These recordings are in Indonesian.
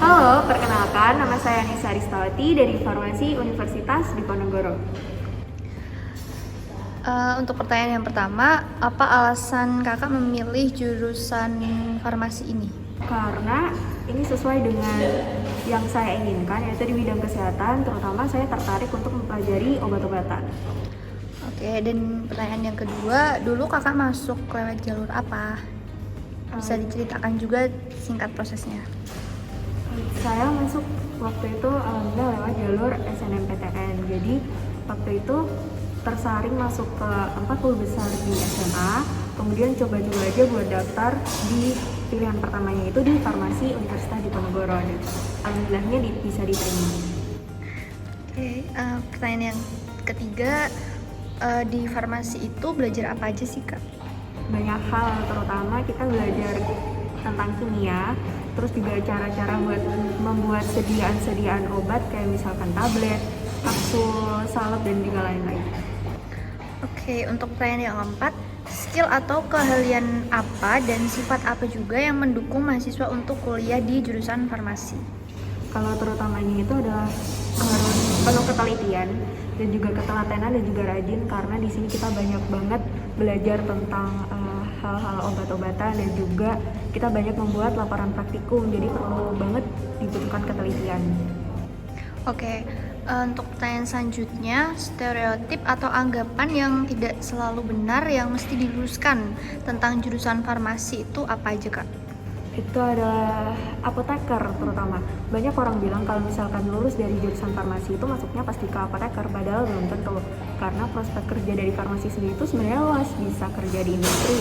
Halo, perkenalkan nama saya Nisa Aristawati dari Farmasi Universitas Diponegoro. Untuk pertanyaan yang pertama, apa alasan kakak memilih jurusan farmasi ini? Karena ini sesuai dengan yang saya inginkan, yaitu di bidang kesehatan, terutama saya tertarik untuk mempelajari obat-obatan. Oke, dan pertanyaan yang kedua, dulu kakak masuk lewat jalur apa? Bisa diceritakan juga singkat prosesnya. Saya masuk waktu itu alhamdulillah lewat jalur SNMPTN. Jadi waktu itu tersaring masuk ke 40 besar di SMA, kemudian coba-coba aja buat daftar di pilihan pertamanya itu di Farmasi Universitas Diponegoro. Alhamdulillahnya bisa diterima. Oke, pertanyaan yang ketiga, di farmasi itu belajar apa aja sih kak? Banyak hal, terutama kita belajar tentang kimia, terus juga cara-cara buat membuat sediaan-sediaan obat kayak misalkan tablet, kapsul, salep, dan juga lain-lain. Oke, untuk pertanyaan yang keempat, skill atau keahlian apa dan sifat apa juga yang mendukung mahasiswa untuk kuliah di jurusan farmasi? Kalau terutamanya itu adalah harus penuh ketelitian dan juga ketelatenan dan juga rajin, karena di sini kita banyak banget belajar tentang hal-hal obat-obatan dan juga kita banyak membuat laporan praktikum, jadi perlu banget dibutuhkan ketelitian. Oke, untuk pertanyaan selanjutnya, stereotip atau anggapan yang tidak selalu benar yang mesti diluruskan tentang jurusan farmasi itu apa aja kak? Itu adalah apoteker terutama. Banyak orang bilang kalau misalkan lulus dari jurusan farmasi itu masuknya pasti ke apoteker, padahal belum tentu. Karena prospek kerja dari farmasi sendiri itu sebenarnya luas, bisa kerja di industri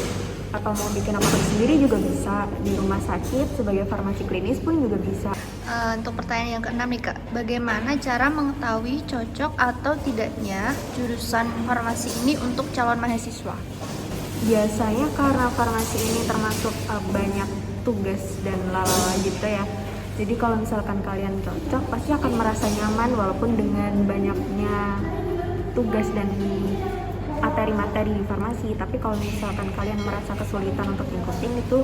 atau mau bikin apotek sendiri juga bisa, di rumah sakit sebagai farmasi klinis pun juga bisa. Untuk pertanyaan yang keenam nih kak, bagaimana cara mengetahui cocok atau tidaknya jurusan farmasi ini untuk calon mahasiswa? Biasanya karena farmasi ini termasuk banyak tugas dan lalala gitu ya. Jadi kalau misalkan kalian cocok, pasti akan merasa nyaman walaupun dengan banyaknya tugas dan materi-materi di farmasi. Tapi kalau misalkan kalian merasa kesulitan untuk ngikutin itu,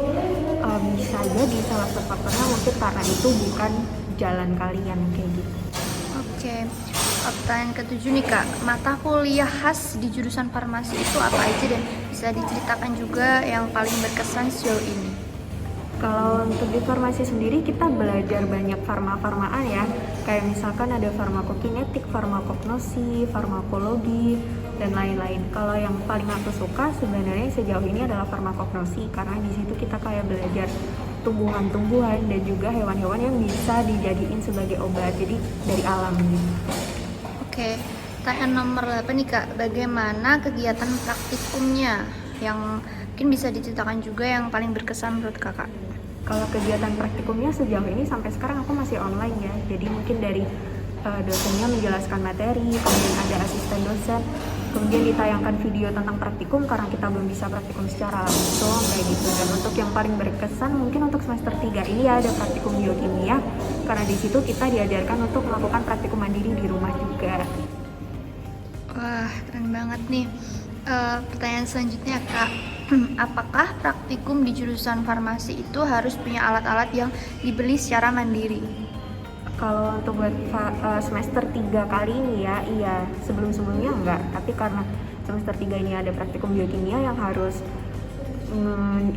bisa jadi salah satu faktornya mungkin karena itu bukan jalan kalian kayak gitu. Oke, pertanyaan ketujuh nih kak, mata kuliah khas di jurusan farmasi itu apa aja dan bisa diceritakan juga yang paling berkesan sejauh ini? Kalau untuk di farmasi sendiri kita belajar banyak farma-farmaan ya, kayak misalkan ada farmakokinetik, farmakognosi, farmakologi, dan lain-lain. Kalau yang paling aku suka sebenarnya sejauh ini adalah farmakognosi, karena di situ kita kayak belajar tumbuhan-tumbuhan dan juga hewan-hewan yang bisa dijadiin sebagai obat, jadi dari alam gitu. Oke, pertanyaan nomor 8 nih kak, bagaimana kegiatan praktikumnya yang mungkin bisa diceritakan juga yang paling berkesan menurut kakak? Kalau kegiatan praktikumnya sejauh ini sampai sekarang aku masih online ya, jadi mungkin dari dosennya menjelaskan materi, kemudian ada asisten dosen, kemudian ditayangkan video tentang praktikum karena kita belum bisa praktikum secara langsung kayak gitu. Dan untuk yang paling berkesan mungkin untuk semester 3 ini ya ada praktikum biokimia, karena di situ kita diajarkan untuk melakukan praktikum mandiri di rumah juga. Wah, keren banget nih. Pertanyaan selanjutnya kak, apakah praktikum di jurusan farmasi itu harus punya alat-alat yang dibeli secara mandiri? Kalau untuk buat semester 3 kali ini ya, iya. Sebelum-sebelumnya enggak, tapi karena semester 3 ini ada praktikum biokimia yang harus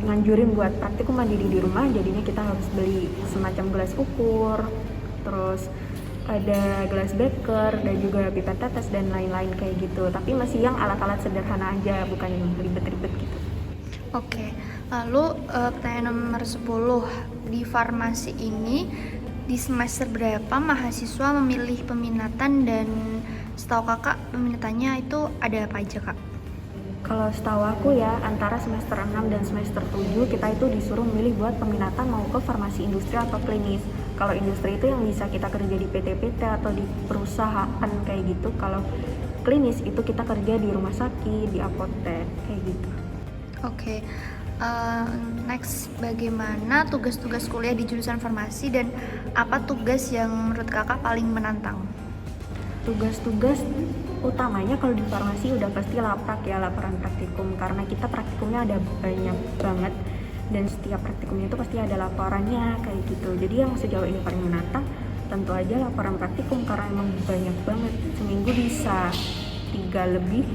nganjurin buat praktikum mandiri di rumah, jadinya kita harus beli semacam gelas ukur, terus ada gelas beker dan juga pipet tetes dan lain-lain kayak gitu. Tapi masih yang alat-alat sederhana aja, bukan yang ribet-ribet gitu. Oke, lalu pertanyaan nomor 10, di farmasi ini di semester berapa mahasiswa memilih peminatan dan setahu kakak peminatannya itu ada apa aja kak? Kalau setahu aku ya, antara semester 6 dan semester 7 kita itu disuruh milih buat peminatan mau ke farmasi industri atau klinis. Kalau industri itu yang bisa kita kerja di PT-PT atau di perusahaan kayak gitu. Kalau klinis itu kita kerja di rumah sakit, di apotek kayak gitu. Oke, next, bagaimana tugas-tugas kuliah di jurusan farmasi dan apa tugas yang menurut kakak paling menantang? Tugas-tugas utamanya kalau di farmasi udah pasti laprak ya, laporan praktikum, karena kita praktikumnya ada banyak banget dan setiap praktikumnya itu pasti ada laporannya kayak gitu. Jadi yang sejauh ini paling menantang tentu aja laporan praktikum karena emang banyak banget, seminggu bisa 3 lebih.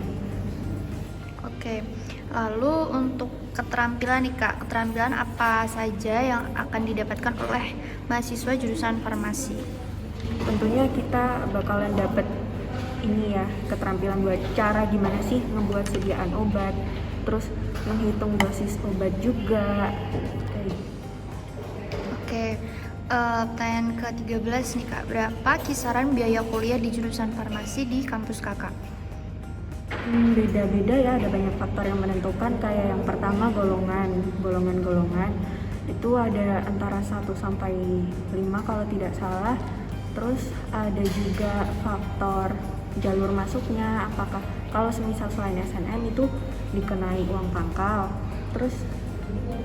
Oke, lalu untuk keterampilan nih Kak, keterampilan apa saja yang akan didapatkan oleh mahasiswa jurusan farmasi? Tentunya kita bakalan dapet ini ya, keterampilan buat cara gimana sih ngebuat sediaan obat, terus menghitung dosis obat juga kayak gitu. Oke, pertanyaan ke-13 nih Kak, berapa kisaran biaya kuliah di jurusan farmasi di kampus Kakak? Beda-beda ya, ada banyak faktor yang menentukan. Kayak yang pertama golongan itu ada antara 1 sampai 5 kalau tidak salah. Terus ada juga faktor jalur masuknya, apakah kalau semisal selain SNM itu dikenai uang pangkal. Terus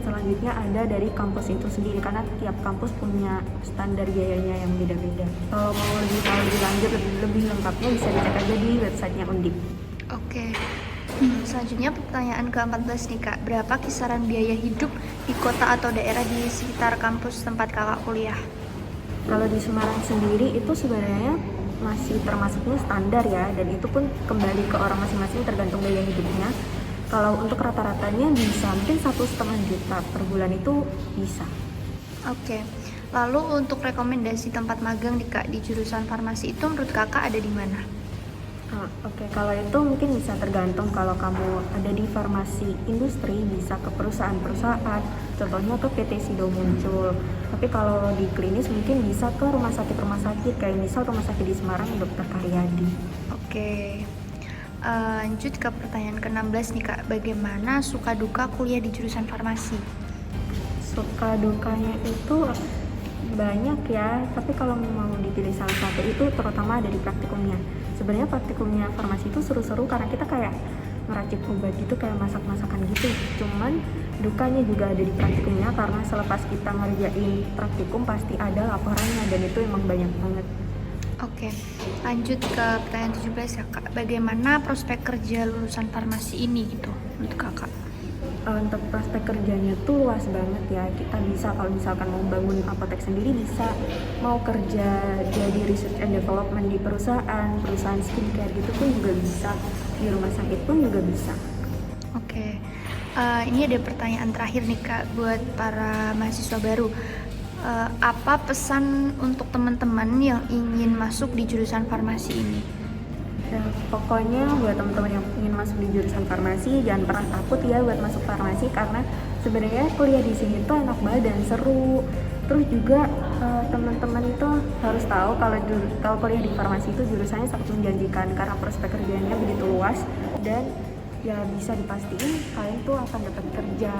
selanjutnya ada dari kampus itu sendiri, karena tiap kampus punya standar biayanya yang beda-beda. Kalau mau lebih tahu lebih lanjut, lebih lengkapnya bisa dicek aja di websitenya Undip. Oke, selanjutnya pertanyaan ke-14 nih Kak, berapa kisaran biaya hidup di kota atau daerah di sekitar kampus tempat Kakak kuliah? Kalau di Semarang sendiri itu sebenarnya masih termasuknya standar ya, dan itu pun kembali ke orang masing-masing tergantung gaya hidupnya. Kalau untuk rata-ratanya bisa mungkin 1,5 juta per bulan itu bisa. Oke, lalu untuk rekomendasi tempat magang nih Kak di jurusan farmasi itu menurut Kakak ada di mana? Oke, kalau itu mungkin bisa tergantung. Kalau kamu ada di farmasi industri bisa ke perusahaan-perusahaan, contohnya ke PT Sido Muncul. Tapi kalau di klinis mungkin bisa ke rumah sakit kayak misal rumah sakit di Semarang Dr. Karyadi. Oke, lanjut ke pertanyaan ke-16 nih Kak, bagaimana suka duka kuliah di jurusan farmasi? Suka dukanya itu banyak ya, tapi kalau mau dipilih salah satu itu terutama ada di praktikumnya. Sebenarnya praktikumnya farmasi itu seru-seru karena kita kayak ngeracik obat gitu, kayak masak-masakan gitu. Cuman dukanya juga ada di praktikumnya karena selepas kita ngerjain praktikum pasti ada laporannya, dan itu emang banyak banget. Oke, lanjut ke pertanyaan 17 ya Kak, bagaimana prospek kerja lulusan farmasi ini gitu untuk Kakak? Untuk prospek kerjanya tuh luas banget ya. Kita bisa kalau misalkan mau bangun apotek sendiri bisa, mau kerja jadi research and development di perusahaan skincare gitu pun juga bisa, di rumah sakit pun juga bisa. Oke, ini ada pertanyaan terakhir nih Kak buat para mahasiswa baru. Apa pesan untuk teman-teman yang ingin masuk di jurusan farmasi ini? Ya, pokoknya buat teman-teman yang ingin masuk di jurusan farmasi jangan pernah takut ya buat masuk farmasi, karena sebenarnya kuliah di sini tuh enak banget dan seru. Terus juga teman-teman itu harus tahu kalau kuliah di farmasi itu jurusannya sangat menjanjikan karena prospek kerjanya begitu luas, dan ya bisa dipastiin kalian tuh akan dapat kerja.